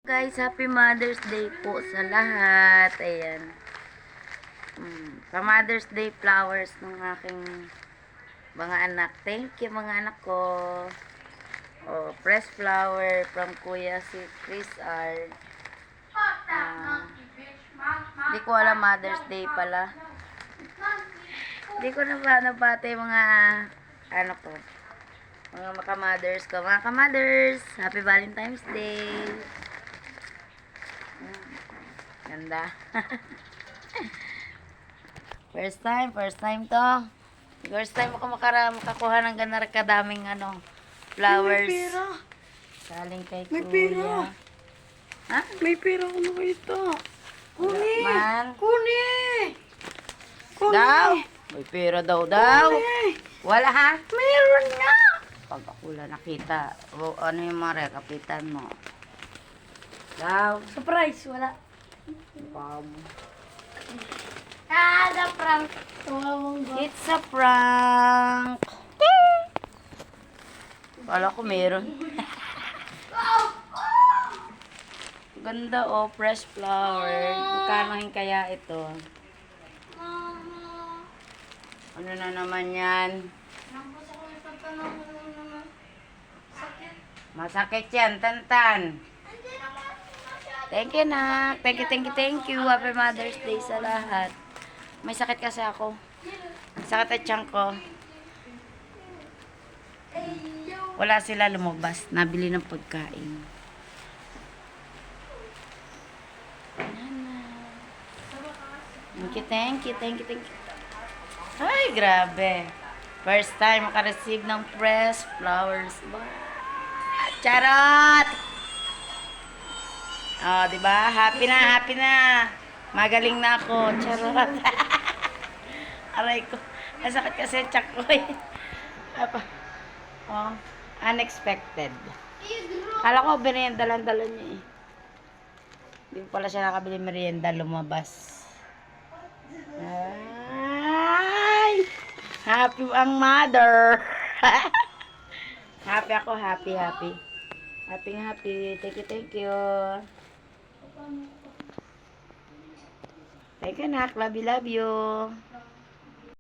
Guys, happy Mother's Day po sa lahat. Ayan. Pa-Mother's Day flowers ng aking mga anak. Thank you mga anak ko. Oh, fresh flower from Kuya si Chris R. Hindi ko alam Mother's Day pala. Hindi ko na ba nabate mga ano ko. Mga ka-mothers ko. Mga ka-mothers, happy Valentine's Day. Ganda. First time to. First time ako makakuha ng ganda kadaming flowers. May pera. Galing kay May Kuya. pera. Ha? May pera ko nakita. Kuni! Man. Kuni! Kuni! Daw? May pera daw. Kuni! Wala ha? Meron nga! Pag ako lang nakita, ano yung mga kapitan mo? Daw? Surprise! Wala. Bam. The prank. Tumawang ba? It's a prank. Wala ko meron. Ganda fresh flower. Magkano kaya ito? Ano na naman yan? Masakit yan, tantan. Thank you, nak. Thank you. Happy Mother's Day sa lahat. May sakit kasi ako. Sakit at tiyan ko. Wala sila lumabas. Nabili ng pagkain. Thank you. Ay, grabe. First time makareceive ng fresh flowers. Charot! Oh, di ba? Happy na. Magaling na ako. Charot. Aray ko. Nasakit kasi tiyak ko eh. Oh, unexpected. Kala ko merienda lang dala niya eh. Hindi pala siya nakabili merienda, lumabas. Ay! Happy ang mother. Happy ako, happy. Happy. Thank you. Thank you, nak. Love you.